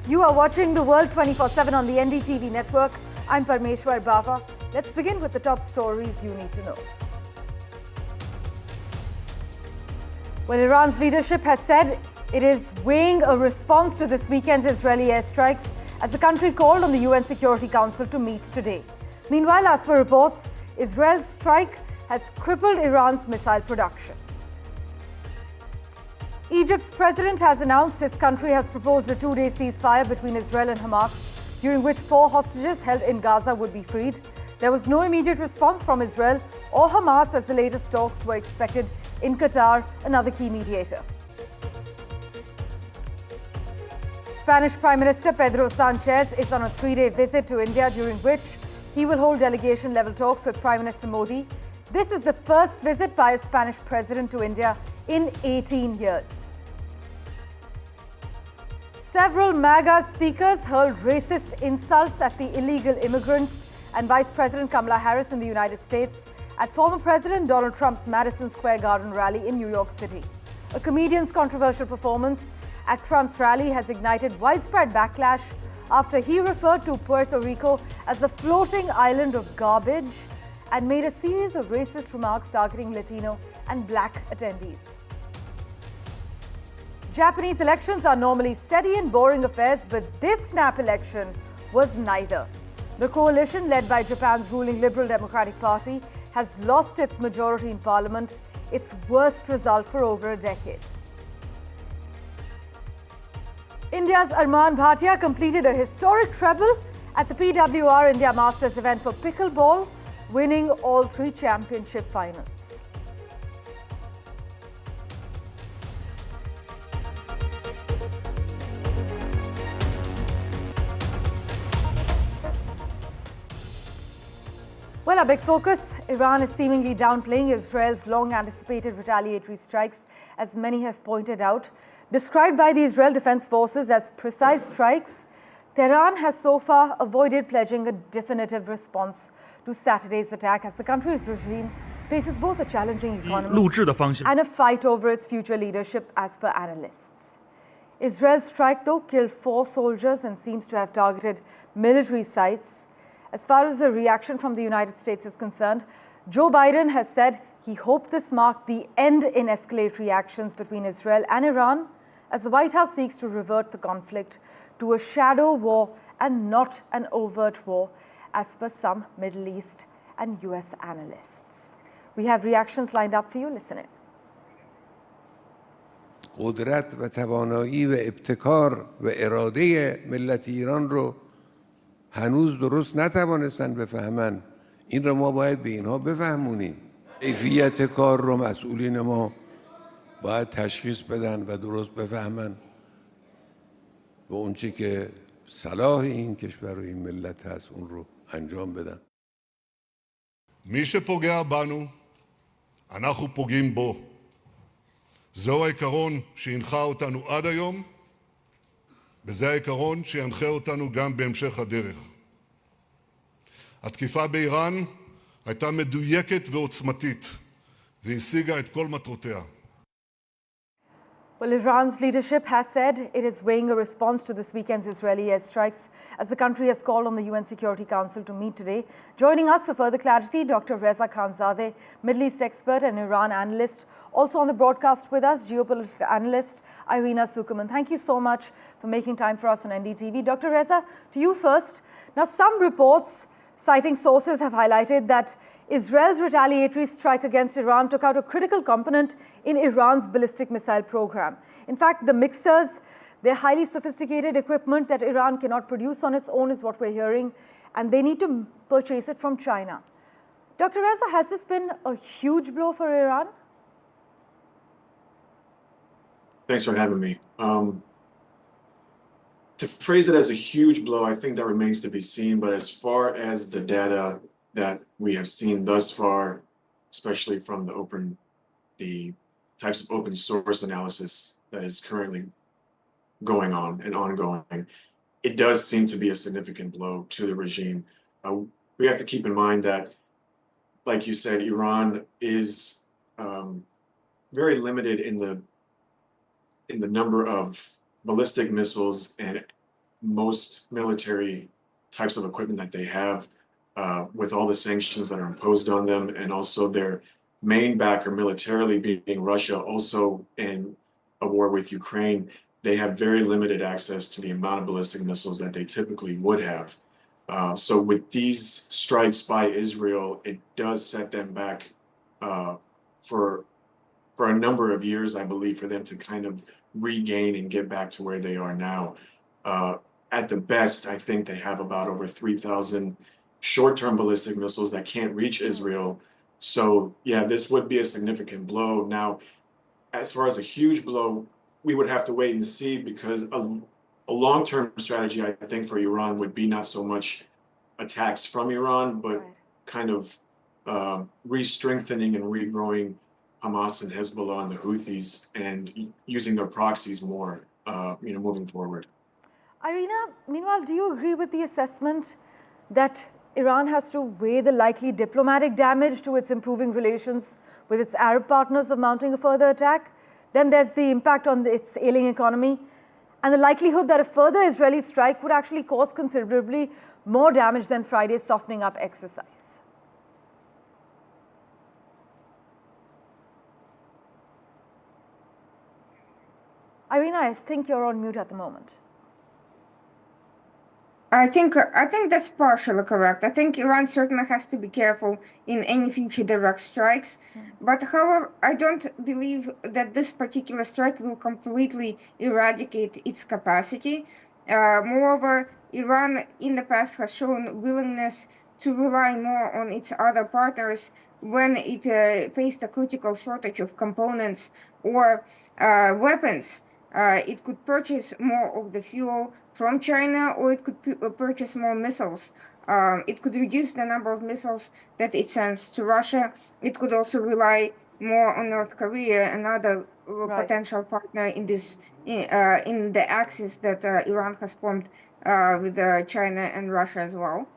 You are watching The World 24/7 on the NDTV network. I'm Parmeshwar Bawa. Let's begin with the top stories you need to know. Well, Iran's leadership has said it is weighing a response to this weekend's Israeli airstrikes as the country called on the UN Security Council to meet today. Meanwhile, as per reports, Israel's strike has crippled Iran's missile production. Egypt's president has announced his country has proposed a two-day ceasefire between Israel and Hamas, during which 4 hostages held in Gaza would be freed. There was no immediate response from Israel or Hamas as the latest talks were expected in Qatar, another key mediator. Spanish Prime Minister Pedro Sanchez is on a 3-day visit to India, during which he will hold delegation-level talks with Prime Minister Modi. This is the first visit by a Spanish president to India in 18 years. Several MAGA speakers hurled racist insults at the illegal immigrants and Vice President Kamala Harris in the United States at former President Donald Trump's Madison Square Garden rally in New York City. A comedian's controversial performance at Trump's rally has ignited widespread backlash after he referred to Puerto Rico as a floating island of garbage and made a series of racist remarks targeting Latino and Black attendees. Japanese elections are normally steady and boring affairs, but this snap election was neither. The coalition, led by Japan's ruling Liberal Democratic Party, has lost its majority in parliament, its worst result for over a decade. India's Arman Bhatia completed a historic treble at the PWR India Masters event for Pickleball, winning all 3 championship finals. Well, our big focus, Iran is seemingly downplaying Israel's long-anticipated retaliatory strikes, as many have pointed out. Described by the Israel Defense Forces as precise strikes, Tehran has so far avoided pledging a definitive response to Saturday's attack, as the country's regime faces both a challenging economy and a fight over its future leadership, as per analysts. Israel's strike, though, killed 4 soldiers and seems to have targeted military sites. As far as the reaction from the United States is concerned, Joe Biden has said he hoped this marked the end in escalatory actions between Israel and Iran, as the White House seeks to revert the conflict to a shadow war and not an overt war, as per some Middle East and US analysts. We have reactions lined up for you. Listen in. قدرت و توانایی و ابتکار و اراده ملت ایران رو هنوز درست نتوانستن بفهمن. این رو ما باید به اینها بفهمونیم. کیفیت کار رو مسئولین ما باید تشخیص بدن و درست بفهمن و اون چی که صلاح این کشور و این ملت هست اون رو انجام بدن. מי שפוגע בנו, אנחנו פוגעים בו. זהו העיקרון שהנחה אותנו עד היום, וזה העיקרון שינחה אותנו גם בהמשך הדרך. התקיפה באיראן הייתה מדויקת ועוצמתית, והשיגה את כל מטרותיה. Well, Iran's leadership has said it is weighing a response to this weekend's Israeli airstrikes, as the country has called on the UN Security Council to meet today. Joining us for further clarity, Dr. Reza Khanzadeh, Middle East expert and Iran analyst. Also on the broadcast with us, geopolitical analyst Irina Sukuman. Thank you so much for making time for us on NDTV. Dr. Reza, to you first. Now, some reports citing sources have highlighted that Israel's retaliatory strike against Iran took out a critical component in Iran's ballistic missile program. In fact, the mixers, they're highly sophisticated equipment that Iran cannot produce on its own, is what we're hearing, and they need to purchase it from China. Dr. Reza, has this been a huge blow for Iran? Thanks for having me. To phrase it as a huge blow, I think that remains to be seen, but as far as the data that we have seen thus far, especially from the types of open source analysis that is currently going on and ongoing, it does seem to be a significant blow to the regime. We have to keep in mind that, like you said, Iran is very limited in the number of ballistic missiles and most military types of equipment that they have, with all the sanctions that are imposed on them, and also their main backer militarily being Russia, also in a war with Ukraine, they have very limited access to the amount of ballistic missiles that they typically would have. So with these strikes by Israel, it does set them back for a number of years, I believe, for them to kind of regain and get back to where they are now. At the best, I think they have about over 3,000 short-term ballistic missiles that can't reach Israel. So yeah, this would be a significant blow. Now, as far as a huge blow, we would have to wait and see, because a long-term strategy, I think, for Iran would be not so much attacks from Iran, but kind of re-strengthening and regrowing Hamas and Hezbollah and the Houthis, and using their proxies more, moving forward. Irina, meanwhile, do you agree with the assessment that Iran has to weigh the likely diplomatic damage to its improving relations with its Arab partners of mounting a further attack? Then there's the impact on its ailing economy, and the likelihood that a further Israeli strike would actually cause considerably more damage than Friday's softening up exercise. Irina, I think you're on mute at the moment. I think that's partially correct. I think Iran certainly has to be careful in any future direct strikes. But however, I don't believe that this particular strike will completely eradicate its capacity. Moreover, Iran in the past has shown willingness to rely more on its other partners when it faced a critical shortage of components or weapons. It could purchase more of the fuel from China, or it could purchase more missiles. It could reduce the number of missiles that it sends to Russia. It could also rely more on North Korea, another potential partner in this in the axis that Iran has formed with China and Russia as well.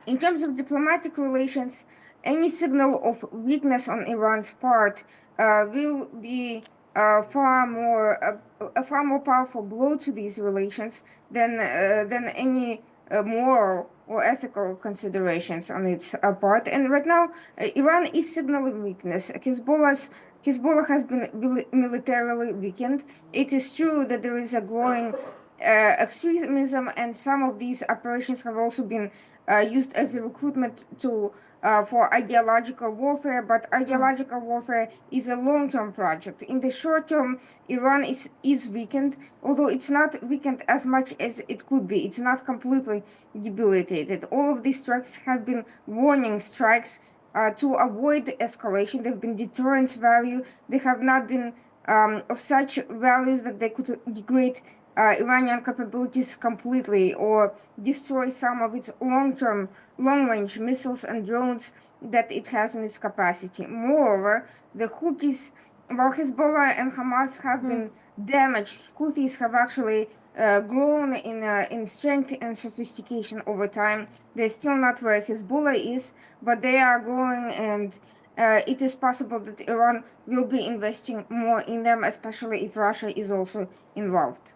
In terms of diplomatic relations, any signal of weakness on Iran's part will be a far more powerful blow to these relations than any moral or ethical considerations on its part. And right now, Iran is signaling weakness. Hezbollah has been militarily weakened. It is true that there is a growing extremism, and some of these operations have also been used as a recruitment tool for ideological warfare, but ideological warfare is a long-term project. In the short term, Iran is weakened, although it's not weakened as much as it could be. It's not completely debilitated. All of these strikes have been warning strikes to avoid escalation. They've been deterrence value. They have not been of such values that they could degrade Iranian capabilities completely or destroy some of its long-range missiles and drones that it has in its capacity. Moreover, the Houthis, while Hezbollah and Hamas have been damaged, Houthis have actually grown in strength and sophistication over time. They're still not where Hezbollah is, but they are growing, and it is possible that Iran will be investing more in them, especially if Russia is also involved.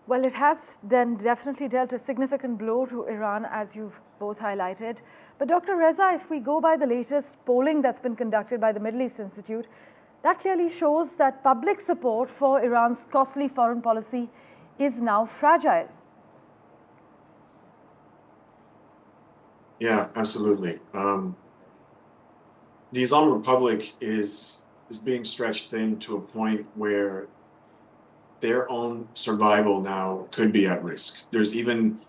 Well, it has then definitely dealt a significant blow to Iran, as you've both highlighted. But Dr. Reza, if we go by the latest polling that's been conducted by the Middle East Institute, that clearly shows that public support for Iran's costly foreign policy is now fragile. Yeah, absolutely. The Islamic Republic is being stretched thin to a point where their own survival now could be at risk. There's even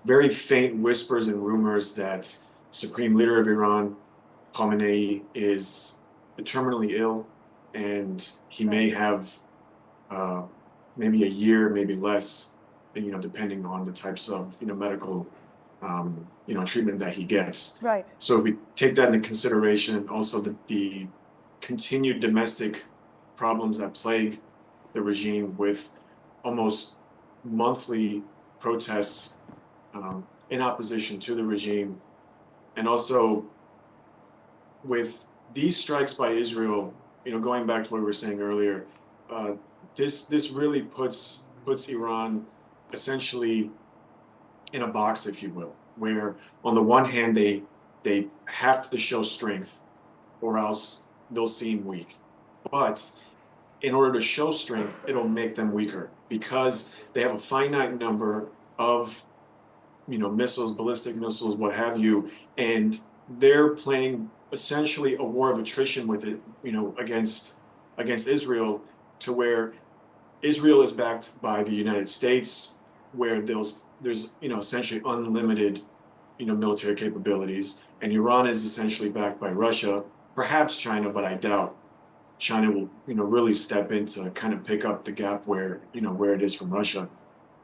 very faint whispers and rumors that Supreme Leader of Iran, Khamenei, is terminally ill, and he may have maybe a year, maybe less, depending on the types of medical treatment that he gets. Right. So if we take that into consideration, also the continued domestic problems that plague the regime, with almost monthly protests in opposition to the regime, and also with these strikes by Israel, going back to what we were saying earlier, this really puts Iran essentially in a box, if you will, where on the one hand they have to show strength or else they'll seem weak. But in order to show strength, it'll make them weaker because they have a finite number of, missiles, ballistic missiles, what have you, and they're playing essentially a war of attrition with it, against Israel, to where Israel is backed by the United States, where there's essentially unlimited, military capabilities, and Iran is essentially backed by Russia, perhaps China, but I doubt China will, really step in to kind of pick up the gap where it is from Russia.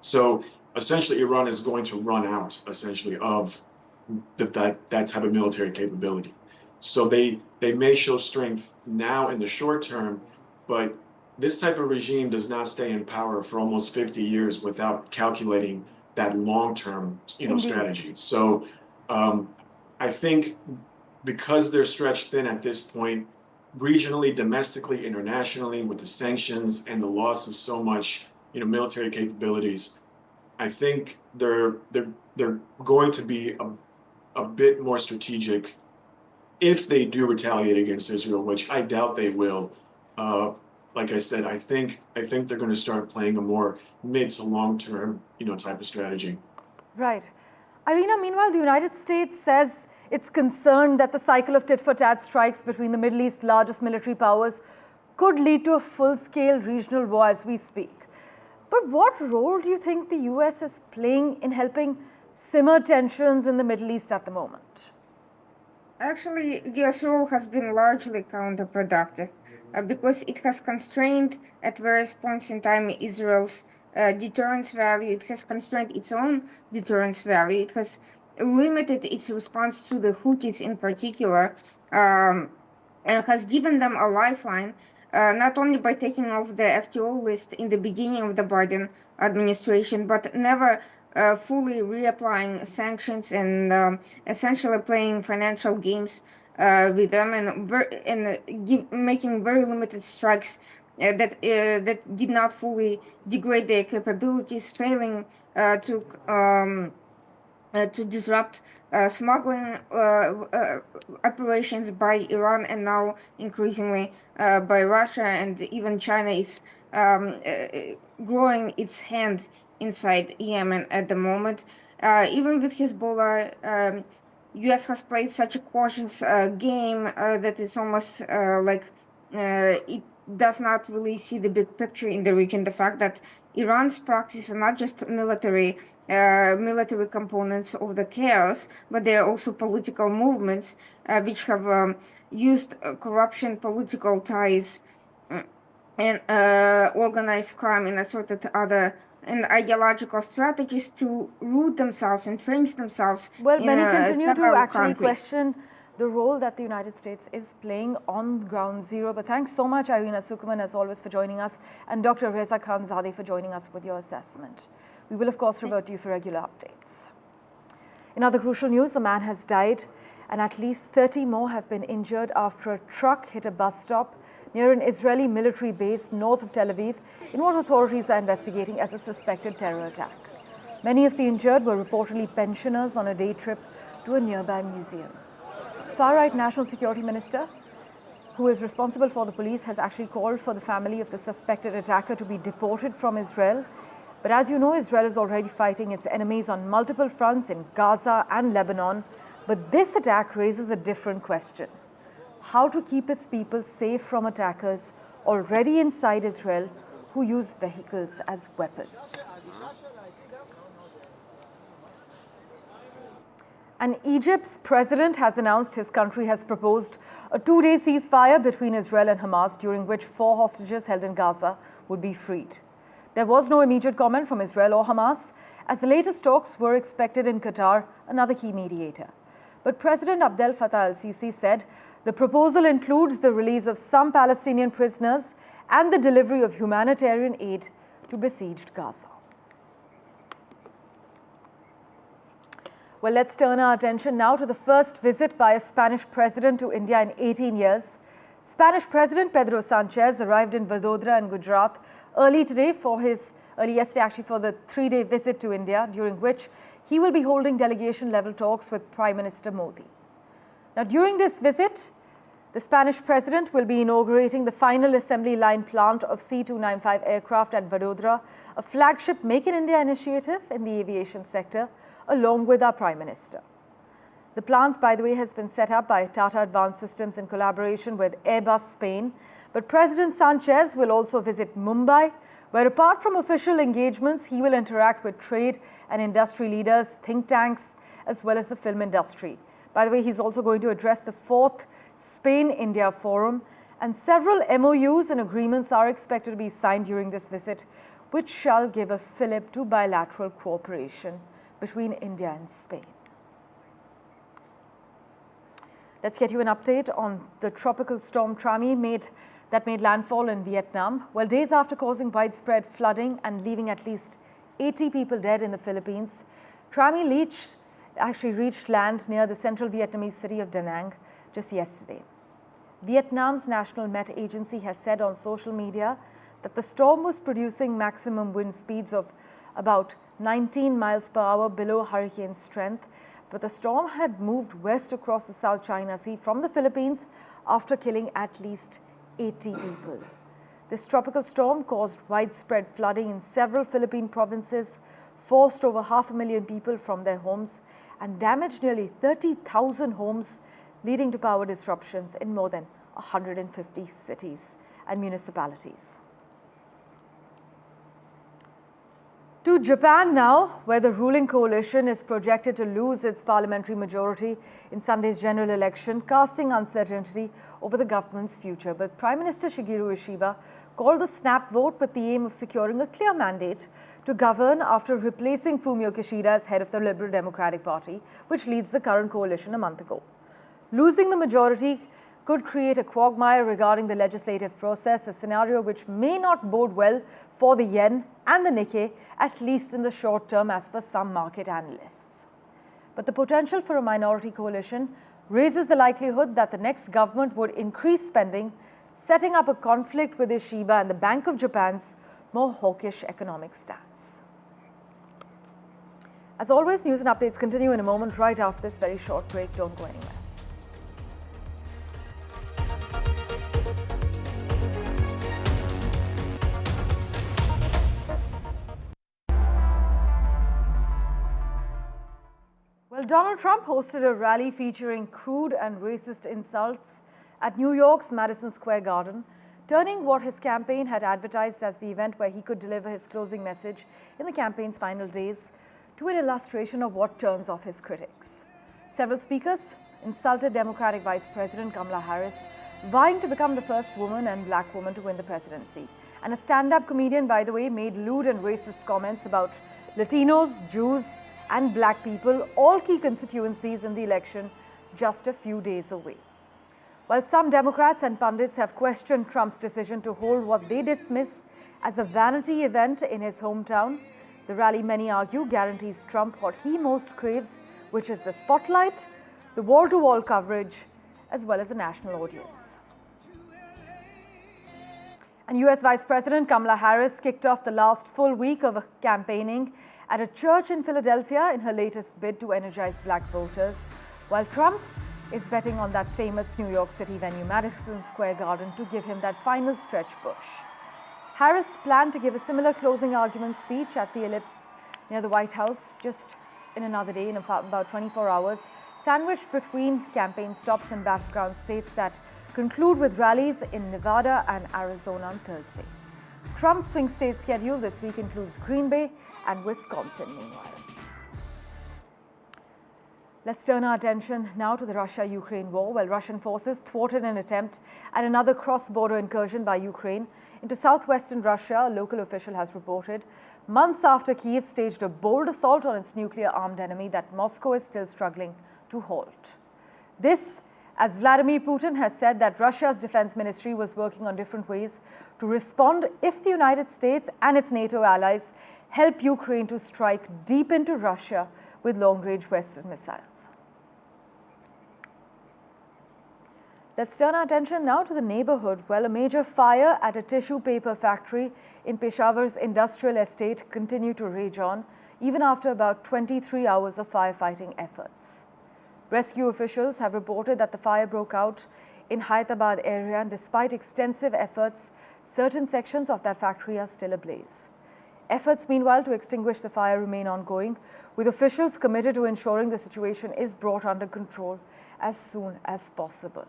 So essentially, Iran is going to run out essentially of that type of military capability. So they may show strength now in the short term, but this type of regime does not stay in power for almost 50 years without calculating that long-term, strategy. So I think because they're stretched thin at this point, regionally, domestically, internationally, with the sanctions and the loss of so much, military capabilities, I think they're going to be a bit more strategic if they do retaliate against Israel, which I doubt they will. Like I said, I think they're going to start playing a more mid to long term, type of strategy. Right. Irina, meanwhile, the United States says it's concerned that the cycle of tit-for-tat strikes between the Middle East's largest military powers could lead to a full-scale regional war as we speak. But what role do you think the US is playing in helping simmer tensions in the Middle East at the moment? Actually, US role has been largely counterproductive because it has constrained at various points in time Israel's deterrence value. It has constrained its own deterrence value. It has limited its response to the Houthis in particular, and has given them a lifeline, not only by taking off the FTO list in the beginning of the Biden administration, but never fully reapplying sanctions and essentially playing financial games with them and making very limited strikes that did not fully degrade their capabilities, failing to disrupt smuggling operations by Iran and now increasingly by Russia, and even China is growing its hand inside Yemen at the moment. Even with Hezbollah, US has played such a cautious game that it's almost like it does not really see the big picture in the region. The fact that Iran's proxies are not just military components of the chaos, but they are also political movements which have used corruption, political ties, and organized crime and assorted other and ideological strategies to root themselves, entrench themselves. Well, in many continue to actually countries. question the role that the United States is playing on ground zero. But thanks so much, Irina Sukuman, as always, for joining us, and Dr. Reza Khanzadeh for joining us with your assessment. We will, of course, revert to you for regular updates. In other crucial news, a man has died and at least 30 more have been injured after a truck hit a bus stop near an Israeli military base north of Tel Aviv in what authorities are investigating as a suspected terror attack. Many of the injured were reportedly pensioners on a day trip to a nearby museum. Far-right National Security Minister, who is responsible for the police, has actually called for the family of the suspected attacker to be deported from Israel. But as you know, Israel is already fighting its enemies on multiple fronts in Gaza and Lebanon. But this attack raises a different question: how to keep its people safe from attackers already inside Israel who use vehicles as weapons. And Egypt's president has announced his country has proposed a 2-day ceasefire between Israel and Hamas, during which 4 hostages held in Gaza would be freed. There was no immediate comment from Israel or Hamas, as the latest talks were expected in Qatar, another key mediator. But President Abdel Fattah al-Sisi said the proposal includes the release of some Palestinian prisoners and the delivery of humanitarian aid to besieged Gaza. Well, let's turn our attention now to the first visit by a Spanish president to India in 18 years. Spanish President Pedro Sanchez arrived in Vadodara in Gujarat early today for his early yesterday actually for the 3-day visit to India, during which he will be holding delegation-level talks with Prime Minister Modi. Now, during this visit, the Spanish president will be inaugurating the final assembly line plant of C-295 aircraft at Vadodara, a flagship Make in India initiative in the aviation sector, along with our Prime Minister. The plant, by the way, has been set up by Tata Advanced Systems in collaboration with Airbus Spain. But President Sanchez will also visit Mumbai, where apart from official engagements, he will interact with trade and industry leaders, think tanks, as well as the film industry. By the way, he's also going to address the 4th Spain-India Forum, and several MOUs and agreements are expected to be signed during this visit, which shall give a fillip to bilateral cooperation between India and Spain. Let's get you an update on the tropical storm Trami that made landfall in Vietnam. Well, days after causing widespread flooding and leaving at least 80 people dead in the Philippines, Trami actually reached land near the central Vietnamese city of Da Nang just yesterday. Vietnam's National Met Agency has said on social media that the storm was producing maximum wind speeds of about 19 miles per hour below hurricane strength, but the storm had moved west across the South China Sea from the Philippines after killing at least 80 people. This tropical storm caused widespread flooding in several Philippine provinces, forced over 500,000 people from their homes, and damaged nearly 30,000 homes, leading to power disruptions in more than 150 cities and municipalities. To Japan now, where the ruling coalition is projected to lose its parliamentary majority in Sunday's general election, casting uncertainty over the government's future. But Prime Minister Shigeru Ishiba called the snap vote with the aim of securing a clear mandate to govern after replacing Fumio Kishida as head of the Liberal Democratic Party, which leads the current coalition a month ago. Losing the majority could create a quagmire regarding the legislative process, a scenario which may not bode well for the yen and the Nikkei, at least in the short term, as per some market analysts. But the potential for a minority coalition raises the likelihood that the next government would increase spending, setting up a conflict with Ishiba and the Bank of Japan's more hawkish economic stance. As always, news and updates continue in a moment right after this very short break. Don't go anywhere. Well, Donald Trump hosted a rally featuring crude and racist insults at New York's Madison Square Garden, turning what his campaign had advertised as the event where he could deliver his closing message in the campaign's final days to an illustration of what turns off his critics. Several speakers insulted Democratic Vice President Kamala Harris, vying to become the first woman and black woman to win the presidency. And a stand-up comedian, by the way, made lewd and racist comments about Latinos, Jews, and black people, all key constituencies in the election just a few days away. While some Democrats and pundits have questioned Trump's decision to hold what they dismiss as a vanity event in his hometown, the rally, many argue, guarantees Trump what he most craves, which is the spotlight, the wall-to-wall coverage, as well as a national audience. And US Vice President Kamala Harris kicked off the last full week of campaigning at a church in Philadelphia in her latest bid to energize black voters, while Trump is betting on that famous New York City venue, Madison Square Garden, to give him that final stretch push. Harris planned to give a similar closing argument speech at the Ellipse near the White House just in another day, in about 24 hours, sandwiched between campaign stops in battleground states that conclude with rallies in Nevada and Arizona on Thursday. Trump's swing state schedule this week includes Green Bay and Wisconsin, meanwhile. Let's turn our attention now to the Russia-Ukraine war. Well, Russian forces thwarted an attempt at another cross-border incursion by Ukraine into southwestern Russia, a local official has reported, months after Kyiv staged a bold assault on its nuclear-armed enemy that Moscow is still struggling to halt. This, as Vladimir Putin has said that Russia's defense ministry was working on different ways to respond if the United States and its NATO allies help Ukraine to strike deep into Russia with long-range Western missiles. Let's turn our attention now to the neighborhood. Well, a major fire at a tissue paper factory in Peshawar's industrial estate continued to rage on, even after about 23 hours of firefighting efforts. Rescue officials have reported that the fire broke out in Hyderabad area, and despite extensive efforts, certain sections of that factory are still ablaze. Efforts, meanwhile, to extinguish the fire remain ongoing, with officials committed to ensuring the situation is brought under control as soon as possible.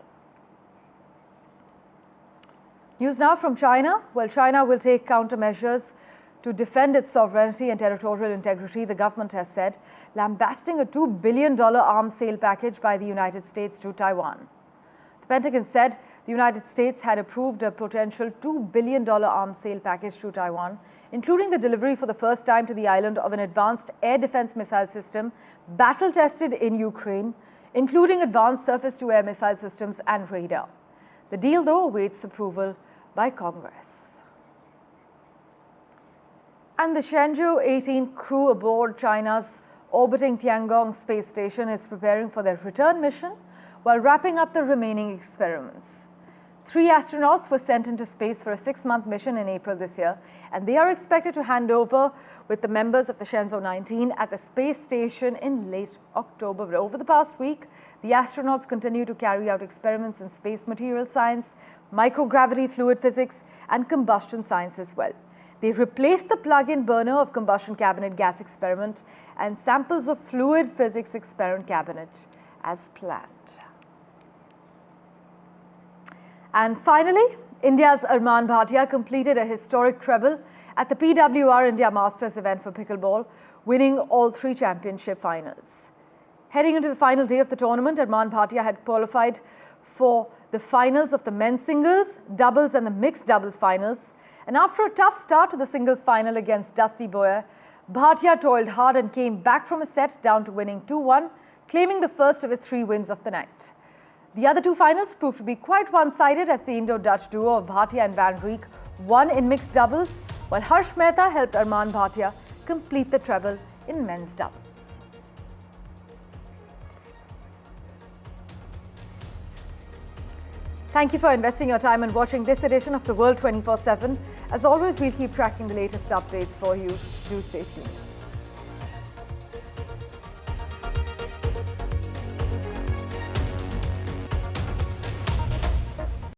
News now from China. Well, China will take countermeasures to defend its sovereignty and territorial integrity, the government has said, lambasting a $2 billion arms sale package by the United States to Taiwan. The Pentagon said the United States had approved a potential $2 billion arms sale package to Taiwan, including the delivery for the first time to the island of an advanced air defense missile system battle-tested in Ukraine, including advanced surface-to-air missile systems and radar. The deal, though, awaits approval by Congress. And the Shenzhou 18 crew aboard China's orbiting Tiangong space station is preparing for their return mission while wrapping up the remaining experiments. 3 astronauts were sent into space for a 6-month mission in April this year, and they are expected to hand over with the members of the Shenzhou 19 at the space station in late October. But over the past week, the astronauts continue to carry out experiments in space material science, microgravity fluid physics, and combustion science as well. They replaced the plug-in burner of combustion cabinet gas experiment and samples of fluid physics experiment cabinet as planned. And finally, India's Arman Bhatia completed a historic treble at the PWR India Masters event for pickleball, winning all 3 championship finals. Heading into the final day of the tournament, Arman Bhatia had qualified for the finals of the men's singles, doubles and the mixed doubles finals. And after a tough start to the singles final against Dusty Boyer, Bhatia toiled hard and came back from a set down to winning 2-1, claiming the first of his 3 wins of the night. The other 2 finals proved to be quite one-sided as the Indo-Dutch duo of Bhatia and Van Rieck won in mixed doubles, while Harsh Mehta helped Arman Bhatia complete the treble in men's doubles. Thank you for investing your time and watching this edition of The World 24/7. As always, we'll keep tracking the latest updates for you. Do stay tuned.